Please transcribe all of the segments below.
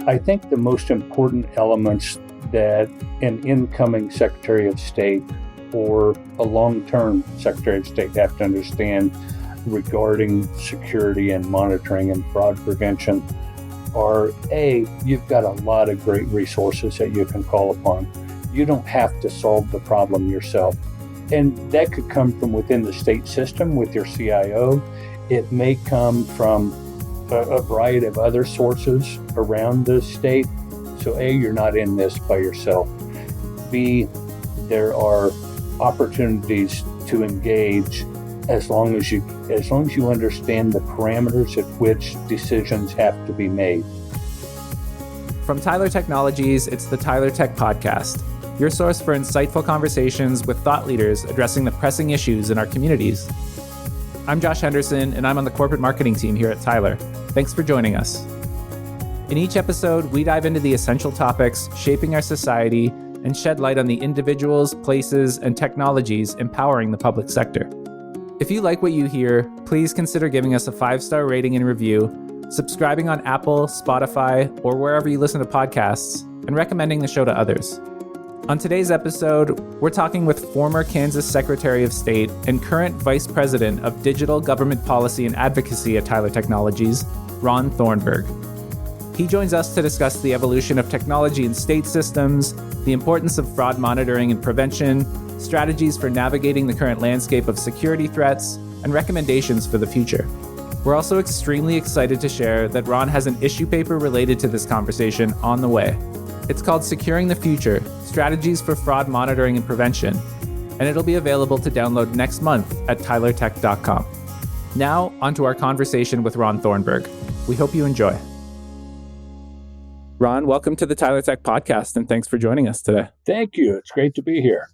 I think the most important elements that an incoming Secretary of State or a long-term Secretary of State have to understand regarding security and monitoring and fraud prevention are, A, you've got a lot of great resources that you can call upon. You don't have to solve the problem yourself. And that could come from within the state system with your CIO. It may come from a variety of other sources around the state. So A, you're not in this by yourself. B, there are opportunities to engage as long as you understand the parameters at which decisions have to be made. From Tyler Technologies, it's the Tyler Tech Podcast, your source for insightful conversations with thought leaders addressing the pressing issues in our communities. I'm Josh Henderson, and I'm on the corporate marketing team here at Tyler. Thanks for joining us. In each episode, we dive into the essential topics shaping our society and shed light on the individuals, places, and technologies empowering the public sector. If you like what you hear, please consider giving us a 5-star rating and review, subscribing on Apple, Spotify, or wherever you listen to podcasts, and recommending the show to others. On today's episode, we're talking with former Kansas Secretary of State and current Vice President of Digital Government Policy and Advocacy at Tyler Technologies, Ron Thornburgh. He joins us to discuss the evolution of technology in state systems, the importance of fraud monitoring and prevention, strategies for navigating the current landscape of security threats, and recommendations for the future. We're also extremely excited to share that Ron has an issue paper related to this conversation on the way. It's called Securing the Future, Strategies for Fraud Monitoring and Prevention, and it'll be available to download next month at tylertech.com. Now, onto our conversation with Ron Thornburgh. We hope you enjoy. Ron, welcome to the Tyler Tech Podcast, and thanks for joining us today. Thank you. It's great to be here.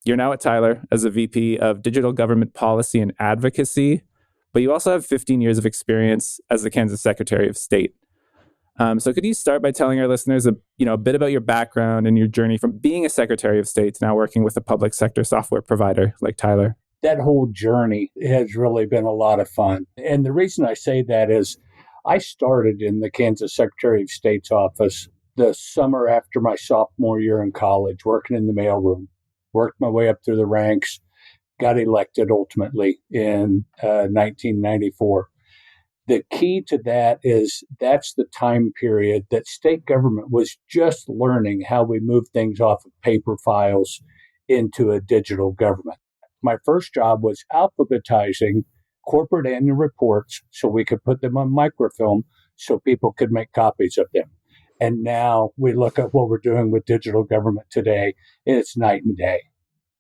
You're now at Tyler as a VP of Digital Government Policy and Advocacy, but you also have 15 years of experience as the Kansas Secretary of State. So could you start by telling our listeners a bit about your background and your journey from being a Secretary of State to now working with a public sector software provider like Tyler? That whole journey has really been a lot of fun. And the reason I say that is I started in the Kansas Secretary of State's office the summer after my sophomore year in college, working in the mailroom. Worked my way up through the ranks, got elected ultimately in 1994. The key to that is that's the time period that state government was just learning how we move things off of paper files into a digital government. My first job was alphabetizing corporate annual reports so we could put them on microfilm so people could make copies of them. And now we look at what we're doing with digital government today, and it's night and day.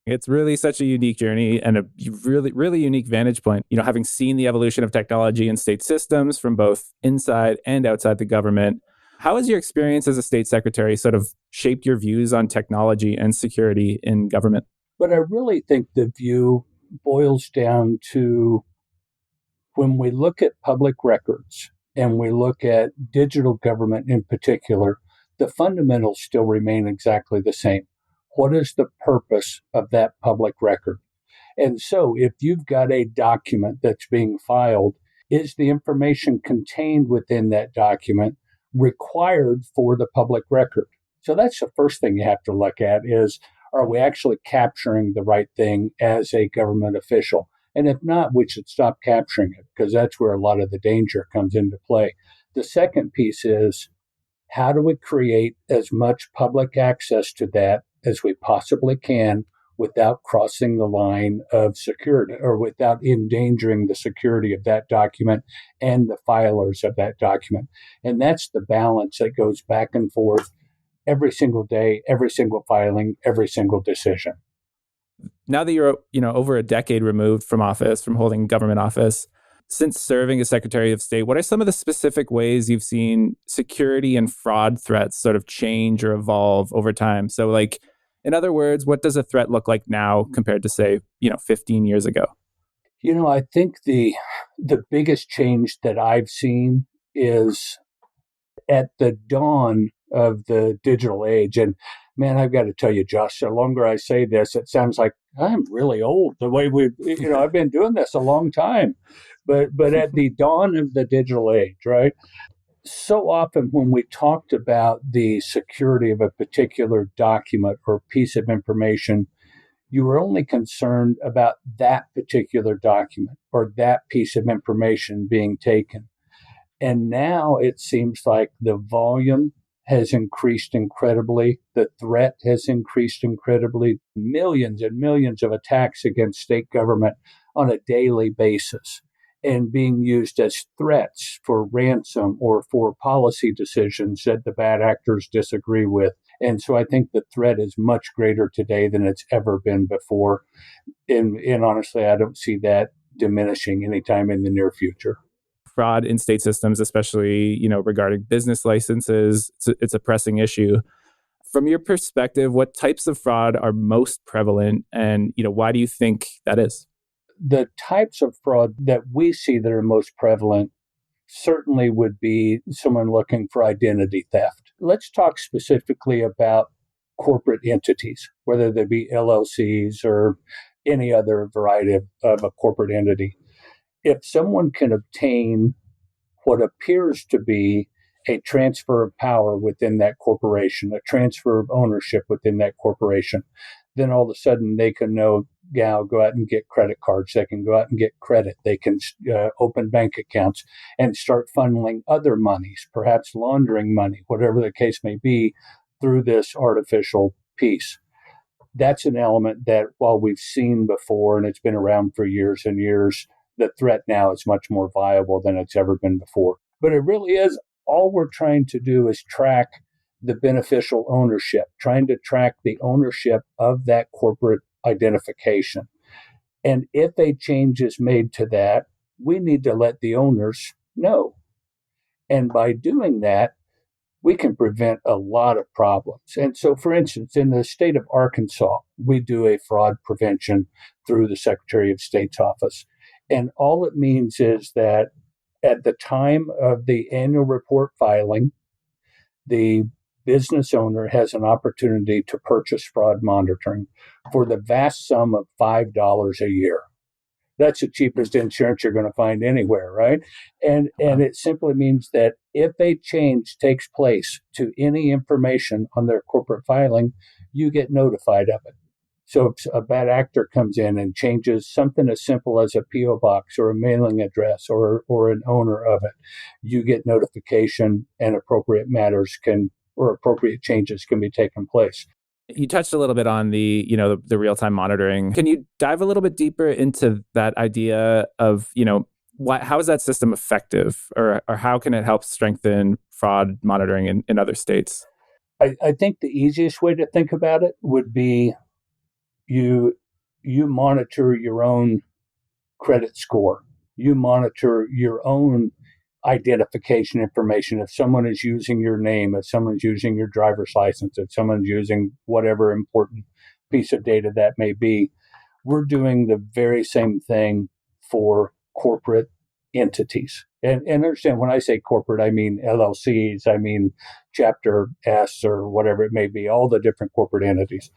It's really such a unique journey and a really, really unique vantage point. Having seen the evolution of technology in state systems from both inside and outside the government, how has your experience as a state secretary sort of shaped your views on technology and security in government? But I really think the view boils down to when we look at public records and we look at digital government in particular, the fundamentals still remain exactly the same. What is the purpose of that public record? And so if you've got a document that's being filed, is the information contained within that document required for the public record? So that's the first thing you have to look at is, are we actually capturing the right thing as a government official? And if not, we should stop capturing it because that's where a lot of the danger comes into play. The second piece is, how do we create as much public access to that as we possibly can without crossing the line of security or without endangering the security of that document and the filers of that document? And that's the balance that goes back and forth every single day, every single filing, every single decision. Now that you're, over a decade removed from office, from holding government office, since serving as Secretary of State, what are some of the specific ways you've seen security and fraud threats sort of change or evolve over time? So in other words, what does a threat look like now compared to, say, 15 years ago? I think the biggest change that I've seen is at the dawn of the digital age. And man, I've got to tell you, Josh, the longer I say this, it sounds like I'm really old. The way I've been doing this a long time. But at the dawn of the digital age, right? So often when we talked about the security of a particular document or piece of information, you were only concerned about that particular document or that piece of information being taken. And now it seems like the volume has increased incredibly. The threat has increased incredibly. Millions and millions of attacks against state government on a daily basis and being used as threats for ransom or for policy decisions that the bad actors disagree with. And so I think the threat is much greater today than it's ever been before. And honestly, I don't see that diminishing anytime in the near future. Fraud in state systems, especially, regarding business licenses, it's a pressing issue. From your perspective, what types of fraud are most prevalent, and why do you think that is? The types of fraud that we see that are most prevalent certainly would be someone looking for identity theft. Let's talk specifically about corporate entities, whether they be LLCs or any other variety of a corporate entity. If someone can obtain what appears to be a transfer of power within that corporation, a transfer of ownership within that corporation, then all of a sudden they can go out and get credit cards. They can go out and get credit. They can open bank accounts and start funneling other monies, perhaps laundering money, whatever the case may be, through this artificial piece. That's an element that, while we've seen before and it's been around for years and years, the threat now is much more viable than it's ever been before. But it really is, all we're trying to do is track the beneficial ownership, trying to track the ownership of that corporate identification. And if a change is made to that, we need to let the owners know. And by doing that, we can prevent a lot of problems. And so, for instance, in the state of Arkansas, we do a fraud prevention through the Secretary of State's office. And all it means is that at the time of the annual report filing, the business owner has an opportunity to purchase fraud monitoring for the vast sum of $5 a year. That's the cheapest insurance you're going to find anywhere, right? And it simply means that if a change takes place to any information on their corporate filing, you get notified of it. So if a bad actor comes in and changes something as simple as a P.O. box or a mailing address or an owner of it, you get notification and appropriate changes can be taken place. You touched a little bit on the real-time monitoring. Can you dive a little bit deeper into that idea of, how is that system effective, or how can it help strengthen fraud monitoring in other states? I think the easiest way to think about it would be you monitor your own credit score. You monitor your own identification information. If someone is using your name, if someone's using your driver's license, if someone's using whatever important piece of data that may be, we're doing the very same thing for corporate entities. And understand, when I say corporate, I mean LLCs, I mean Chapter S or whatever it may be, all the different corporate entities.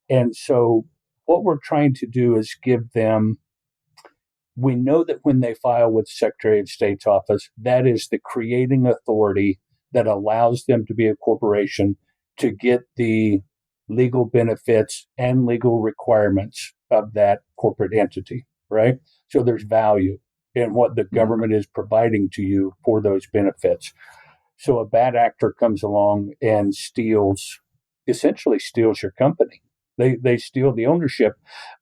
And so what we're trying to do is give them, we know that when they file with the Secretary of State's office, that is the creating authority that allows them to be a corporation to get the legal benefits and legal requirements of that corporate entity, right? So there's value in what the government is providing to you for those benefits. So a bad actor comes along and essentially steals your company. They steal the ownership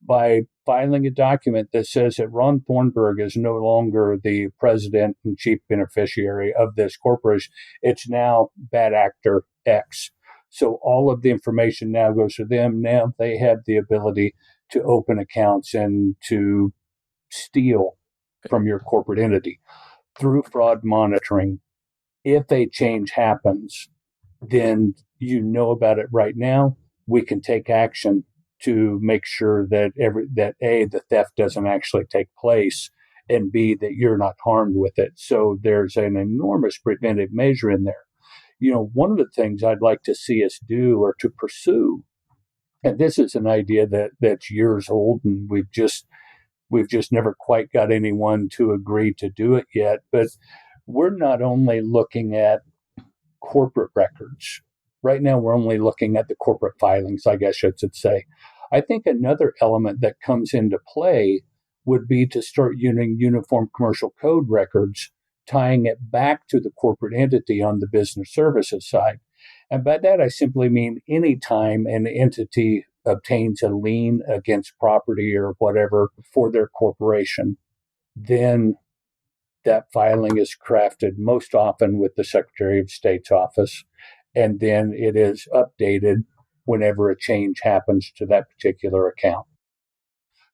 by filing a document that says that Ron Thornburgh is no longer the president and chief beneficiary of this corporation. It's now bad actor X. So all of the information now goes to them. Now they have the ability to open accounts and to steal from your corporate entity through fraud monitoring. If a change happens, then you know about it right now. We can take action to make sure that A, the theft doesn't actually take place, and B, that you're not harmed with it. So there's an enormous preventive measure in there. One of the things I'd like to see us do or to pursue, and this is an idea that's years old, and we've just never quite got anyone to agree to do it yet, but we're not only looking at corporate records. Right now, we're only looking at the corporate filings, I guess I should say. I think another element that comes into play would be to start using uniform commercial code records, tying it back to the corporate entity on the business services side. And by that, I simply mean anytime an entity obtains a lien against property or whatever for their corporation, then that filing is crafted most often with the Secretary of State's office, and then it is updated whenever a change happens to that particular account.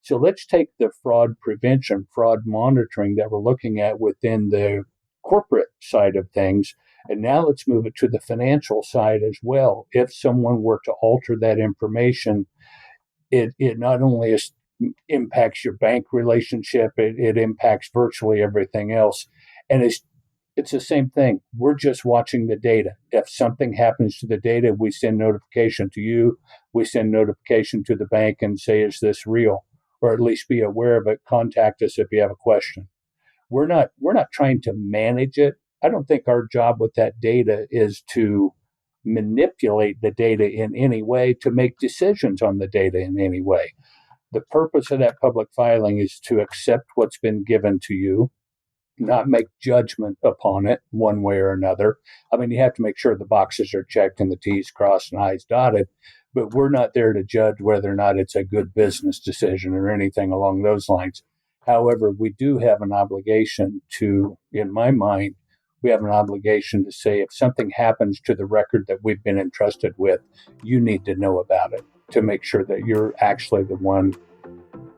So let's take the fraud prevention, fraud monitoring that we're looking at within the corporate side of things, and now let's move it to the financial side as well. If someone were to alter that information, it not only impacts your bank relationship, it impacts virtually everything else. And it's the same thing. We're just watching the data. If something happens to the data, we send notification to you, we send notification to the bank and say, is this real? Or at least be aware of it. Contact us if you have a question. We're not trying to manage it. I don't think our job with that data is to manipulate the data in any way, to make decisions on the data in any way. The purpose of that public filing is to accept what's been given to you, not make judgment upon it one way or another. I mean, you have to make sure the boxes are checked and the T's crossed and I's dotted, but we're not there to judge whether or not it's a good business decision or anything along those lines. However, we do have an obligation to, in my mind, we have an obligation to say if something happens to the record that we've been entrusted with, you need to know about it to make sure that you're actually the one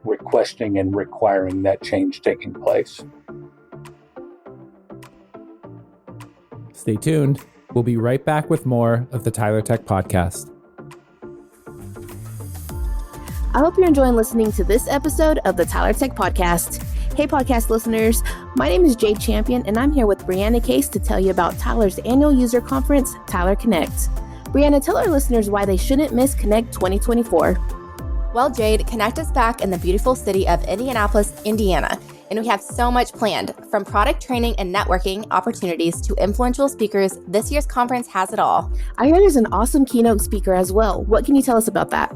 requesting and requiring that change taking place. Stay tuned. We'll be right back with more of the Tyler Tech Podcast. I hope you're enjoying listening to this episode of the Tyler Tech Podcast. Hey, podcast listeners. My name is Jade Champion, and I'm here with Brianna Case to tell you about Tyler's annual user conference, Tyler Connect. Brianna, tell our listeners why they shouldn't miss Connect 2024. Well, Jade, Connect is back in the beautiful city of Indianapolis, Indiana, and we have so much planned. From product training and networking opportunities to influential speakers, this year's conference has it all. I heard there's an awesome keynote speaker as well. What can you tell us about that?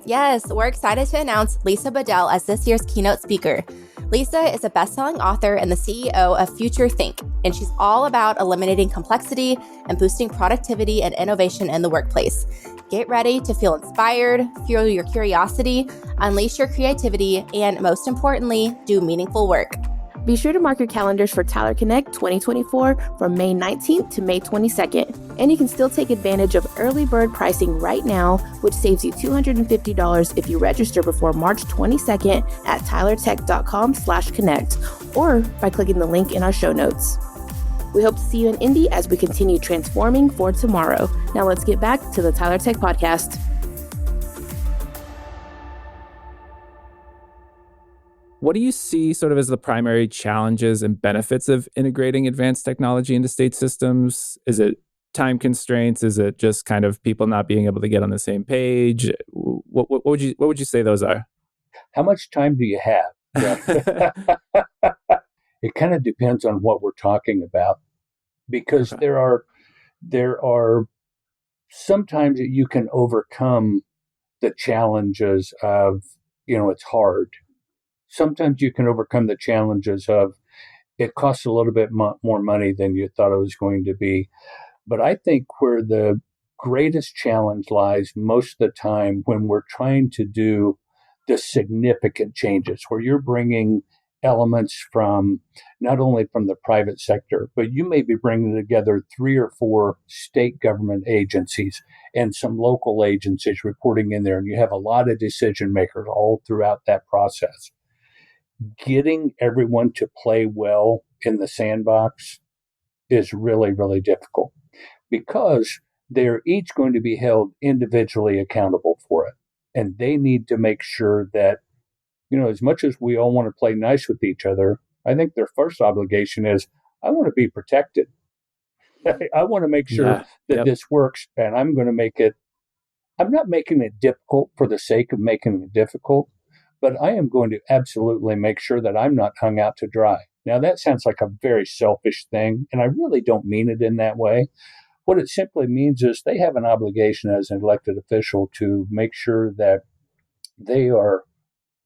Yes, we're excited to announce Lisa Bedell as this year's keynote speaker. Lisa is a best-selling author and the CEO of Future Think, and she's all about eliminating complexity and boosting productivity and innovation in the workplace. Get ready to feel inspired, fuel your curiosity, unleash your creativity, and most importantly, do meaningful work. Be sure to mark your calendars for Tyler Connect 2024 from May 19th to May 22nd. And you can still take advantage of early bird pricing right now, which saves you $250 if you register before March 22nd at tylertech.com/connect or by clicking the link in our show notes. We hope to see you in Indy as we continue transforming for tomorrow. Now let's get back to the Tyler Tech Podcast. What do you see sort of as the primary challenges and benefits of integrating advanced technology into state systems? Is it time constraints? Is it just kind of people not being able to get on the same page? What would you say those are? How much time do you have? Yeah. It kind of depends on what we're talking about, because Okay. there are sometimes you can overcome the challenges of, it's hard. Sometimes you can overcome the challenges of it costs a little bit more money than you thought it was going to be. But I think where the greatest challenge lies most of the time when we're trying to do the significant changes, where you're bringing elements from not only from the private sector, but you may be bringing together 3 or 4 state government agencies and some local agencies reporting in there, and you have a lot of decision makers all throughout that process. Getting everyone to play well in the sandbox is really, really difficult because they're each going to be held individually accountable for it. And they need to make sure that, as much as we all want to play nice with each other, I think their first obligation is, I want to be protected. I want to make sure that this works, and I'm going to make it, I'm not making it difficult for the sake of making it difficult, but I am going to absolutely make sure that I'm not hung out to dry. Now, that sounds like a very selfish thing, and I really don't mean it in that way. What it simply means is they have an obligation as an elected official to make sure that they are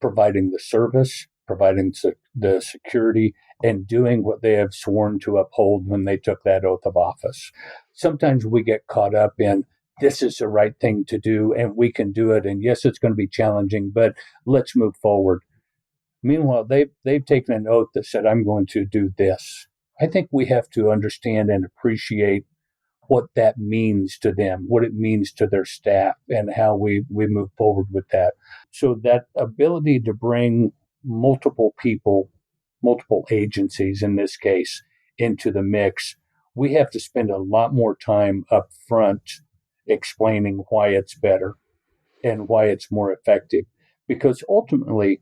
providing the service, providing the security, and doing what they have sworn to uphold when they took that oath of office. Sometimes we get caught up in this is the right thing to do and we can do it. And yes, it's going to be challenging, but let's move forward. Meanwhile, they've taken an oath that said, I'm going to do this. I think we have to understand and appreciate what that means to them, what it means to their staff, and how we move forward with that. So that ability to bring multiple people, multiple agencies in this case, into the mix, we have to spend a lot more time up front explaining why it's better and why it's more effective. Because ultimately,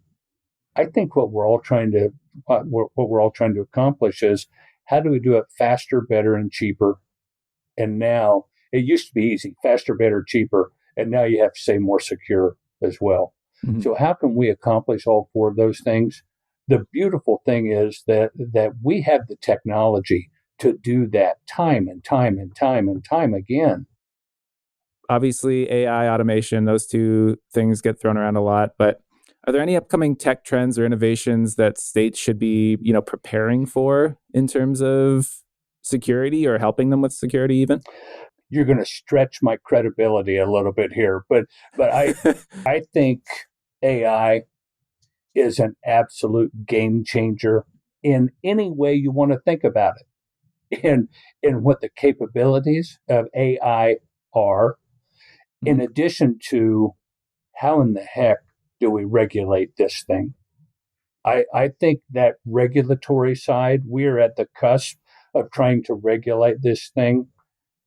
I think what we're all trying to accomplish is how do we do it faster, better, and cheaper. And now it used to be easy, faster, better, cheaper. And now you have to say more secure as well. Mm-hmm. So how can we accomplish all four of those things? The beautiful thing is that we have the technology to do that time and time and time and time again. Obviously, AI, automation, those two things get thrown around a lot. But are there any upcoming tech trends or innovations that states should be, preparing for in terms of security or helping them with security even? You're going to stretch my credibility a little bit here, but I think AI is an absolute game changer in any way you want to think about it. In what the capabilities of AI are, in addition to how in the heck do we regulate this thing? I think that regulatory side, we're at the cusp of trying to regulate this thing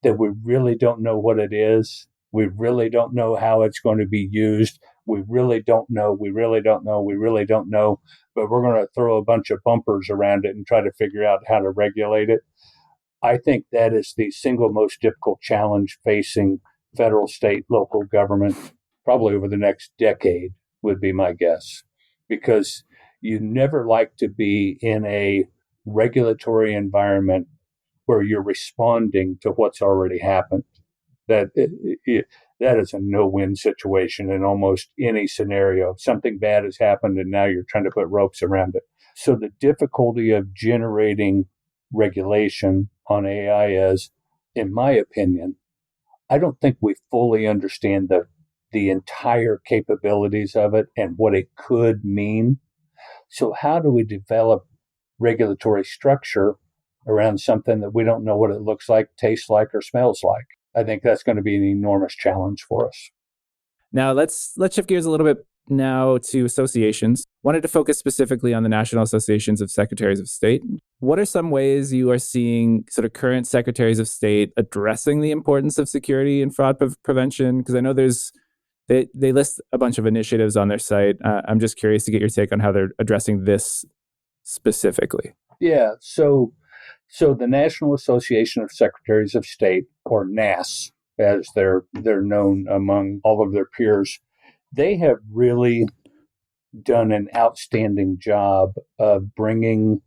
that we really don't know what it is. We really don't know how it's going to be used. We really don't know. But we're going to throw a bunch of bumpers around it and try to figure out how to regulate it. I think that is the single most difficult challenge facing federal, state, local government, probably over the next decade, would be my guess. Because you never like to be in a regulatory environment where you're responding to what's already happened. That is a no-win situation in almost any scenario. Something bad has happened and now you're trying to put ropes around it. So the difficulty of generating regulation on AI is, in my opinion, I don't think we fully understand the entire capabilities of it and what it could mean. So how do we develop regulatory structure around something that we don't know what it looks like, tastes like, or smells like? I think that's going to be an enormous challenge for us. Now, let's shift gears a little bit now to associations. Wanted to focus specifically on the National Associations of Secretaries of State. What are some ways you are seeing sort of current secretaries of state addressing the importance of security and fraud prevention? Because I know they list a bunch of initiatives on their site. I'm just curious to get your take on how they're addressing this specifically. Yeah, so the National Association of Secretaries of State, or NAS, as they're known among all of their peers, they have really done an outstanding job of bring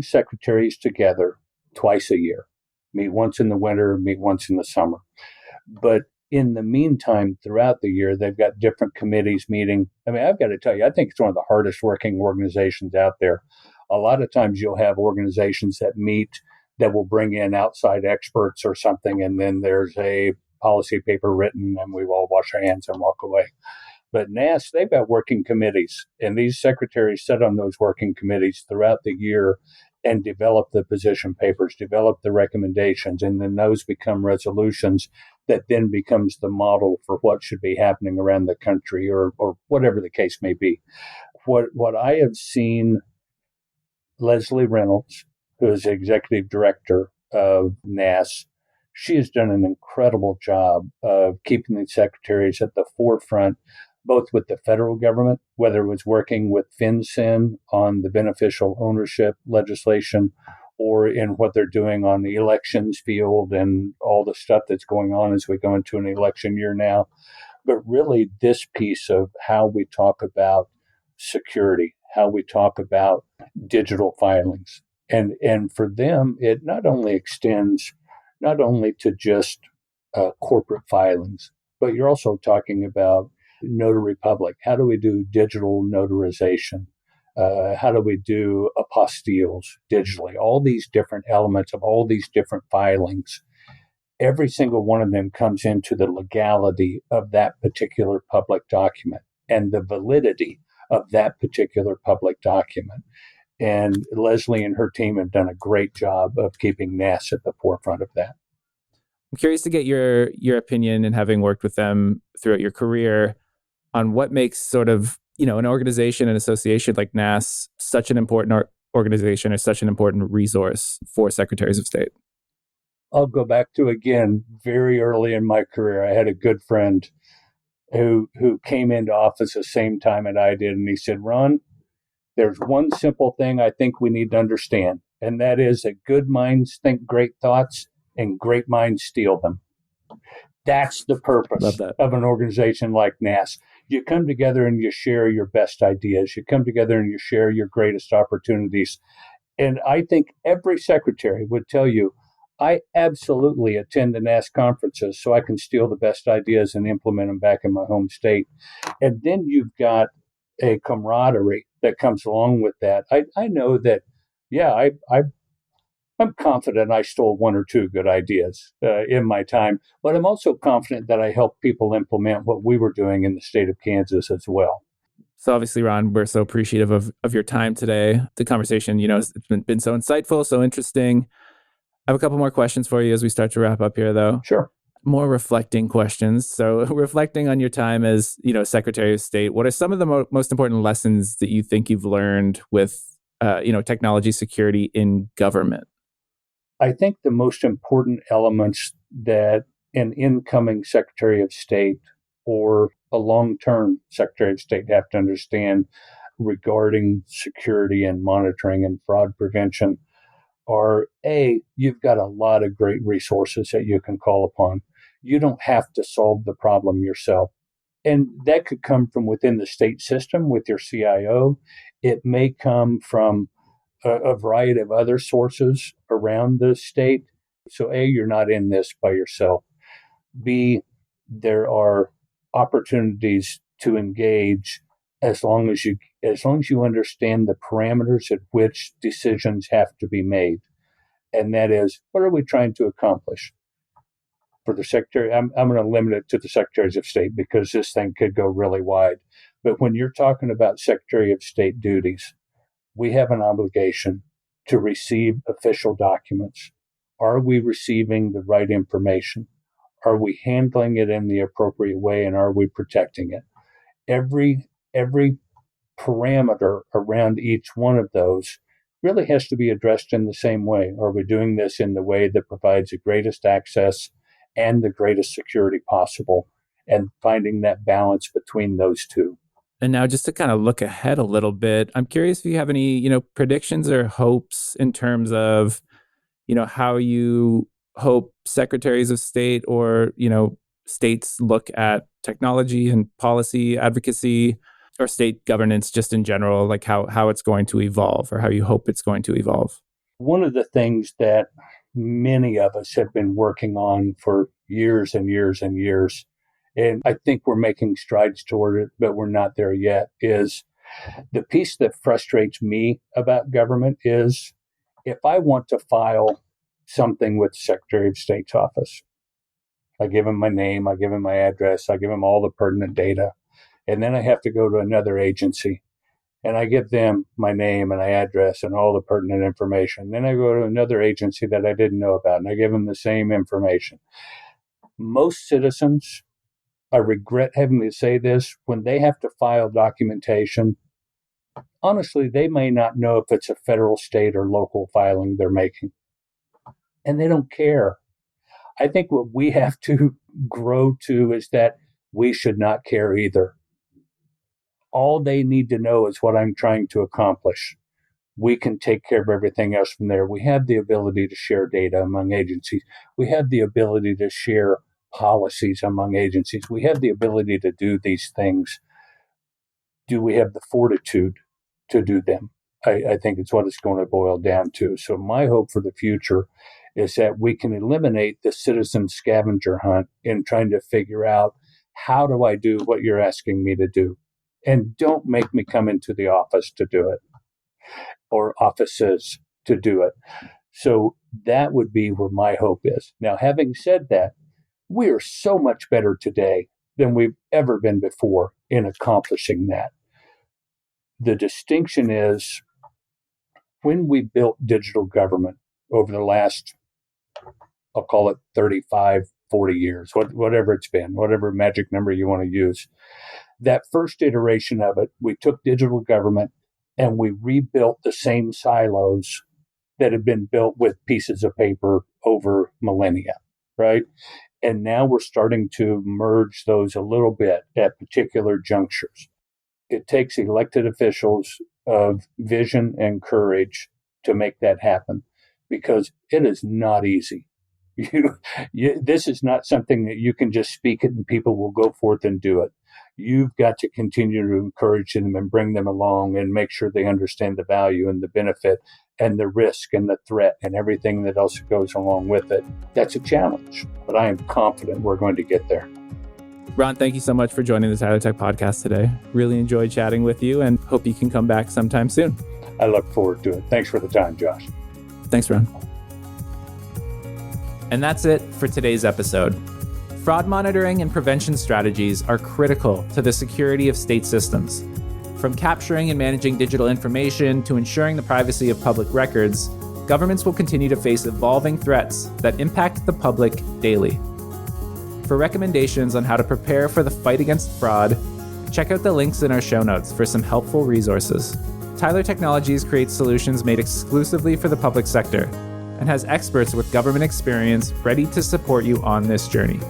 secretaries together twice a year, meet once in the winter, meet once in the summer. But in the meantime, throughout the year, they've got different committees meeting. I mean, I've got to tell you, I think it's one of the hardest working organizations out there. A lot of times you'll have organizations that meet that will bring in outside experts or something, and then there's a policy paper written and we all wash our hands and walk away. But NAS, they've got working committees, and these secretaries sit on those working committees throughout the year and develop the position papers, develop the recommendations, and then those become resolutions that then becomes the model for what should be happening around the country or whatever the case may be. What I have seen, Leslie Reynolds, who is the executive director of NAS, she has done an incredible job of keeping the secretaries at the forefront, both with the federal government, whether it was working with FinCEN on the beneficial ownership legislation, or in what they're doing on the elections field and all the stuff that's going on as we go into an election year now. But really, this piece of how we talk about security, how we talk about digital filings. And for them, it not only extends not only to just corporate filings, but you're also talking about notary public. How do we do digital notarization? How do we do apostilles digitally? All these different elements of all these different filings, every single one of them comes into the legality of that particular public document and the validity of that particular public document. And Leslie and her team have done a great job of keeping NAS at the forefront of that. I'm curious to get your opinion, and having worked with them throughout your career, on what makes sort of, an organization, an association like NAS such an important organization, or such an important resource for secretaries of state. I'll go back to, again, very early in my career, I had a good friend who came into office the same time that I did, and he said, "Ron, there's one simple thing I think we need to understand, and that is that good minds think great thoughts and great minds steal them." That's the purpose of an organization like NAS. You come together and you share your best ideas. You come together and you share your greatest opportunities. And I think every secretary would tell you, I absolutely attend the NAS conferences so I can steal the best ideas and implement them back in my home state. And then you've got a camaraderie that comes along with that. I know that, I'm confident I stole one or two good ideas in my time, but I'm also confident that I helped people implement what we were doing in the state of Kansas as well. So obviously, Ron, we're so appreciative of your time today. The conversation, it's been so insightful, so interesting. I have a couple more questions for you as we start to wrap up here, though. Sure. More reflecting questions. So reflecting on your time as, Secretary of State, what are some of the most important lessons that you think you've learned with, technology security in government? I think the most important elements that an incoming Secretary of State or a long-term Secretary of State have to understand regarding security and monitoring and fraud prevention are, A, you've got a lot of great resources that you can call upon. You don't have to solve the problem yourself. And that could come from within the state system with your CIO. It may come from a variety of other sources around the state. So A, you're not in this by yourself. B, there are opportunities to engage as long as you understand the parameters at which decisions have to be made. And that is, what are we trying to accomplish? For the Secretary, I'm going to limit it to the Secretaries of State because this thing could go really wide. But when you're talking about Secretary of State duties, we have an obligation to receive official documents. Are we receiving the right information? Are we handling it in the appropriate way, and are we protecting it? Every parameter around each one of those really has to be addressed in the same way. Are we doing this in the way that provides the greatest access and the greatest security possible, and finding that balance between those two? And now, just to kind of look ahead a little bit, I'm curious if you have any, predictions or hopes in terms of, how you hope secretaries of state or, states look at technology and policy advocacy, or state governance just in general, like how it's going to evolve, or how you hope it's going to evolve. One of the things that many of us have been working on for years and years and years, and I think we're making strides toward it, but we're not there yet, is the piece that frustrates me about government is if I want to file something with the Secretary of State's office, I give him my name, I give him my address, I give him all the pertinent data, and then I have to go to another agency and I give them my name and my address and all the pertinent information. Then I go to another agency that I didn't know about and I give them the same information. Most citizens, I regret having to say this, when they have to file documentation, honestly, they may not know if it's a federal, state, or local filing they're making. And they don't care. I think what we have to grow to is that we should not care either. All they need to know is what I'm trying to accomplish. We can take care of everything else from there. We have the ability to share data among agencies. We have the ability to share policies among agencies. We have the ability to do these things. Do we have the fortitude to do them. I think it's what it's going to boil down to. So my hope for the future is that we can eliminate the citizen scavenger hunt in trying to figure out, how do I do what you're asking me to do? And don't make me come into the office to do it, or offices to do it. So that would be where my hope is. Now, having said that, we are so much better today than we've ever been before in accomplishing that. The distinction is, when we built digital government over the last, I'll call it 35, 40 years, whatever it's been, whatever magic number you want to use, that first iteration of it, we took digital government and we rebuilt the same silos that had been built with pieces of paper over millennia, right? And now we're starting to merge those a little bit at particular junctures. It takes elected officials of vision and courage to make that happen, because it is not easy. This is not something that you can just speak it and people will go forth and do it. You've got to continue to encourage them and bring them along and make sure they understand the value and the benefit and the risk and the threat and everything that else goes along with it. That's a challenge, but I am confident we're going to get there. Ron, thank you so much for joining the Tyler Tech podcast today. Really enjoyed chatting with you and hope you can come back sometime soon. I look forward to it. Thanks for the time, Josh. Thanks, Ron. And that's it for today's episode. Fraud monitoring and prevention strategies are critical to the security of state systems. From capturing and managing digital information to ensuring the privacy of public records, governments will continue to face evolving threats that impact the public daily. For recommendations on how to prepare for the fight against fraud, check out the links in our show notes for some helpful resources. Tyler Technologies creates solutions made exclusively for the public sector and has experts with government experience ready to support you on this journey.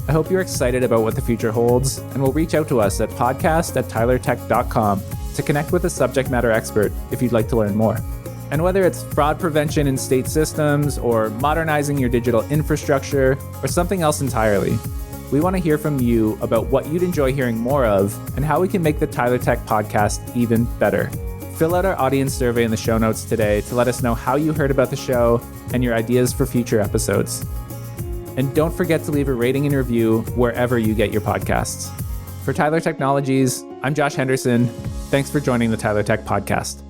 I hope you're excited about what the future holds and will reach out to us at podcast@tylertech.com to connect with a subject matter expert if you'd like to learn more. And whether it's fraud prevention in state systems or modernizing your digital infrastructure or something else entirely, we want to hear from you about what you'd enjoy hearing more of and how we can make the Tyler Tech podcast even better. Fill out our audience survey in the show notes today to let us know how you heard about the show and your ideas for future episodes. And don't forget to leave a rating and review wherever you get your podcasts. For Tyler Technologies, I'm Josh Henderson. Thanks for joining the Tyler Tech podcast.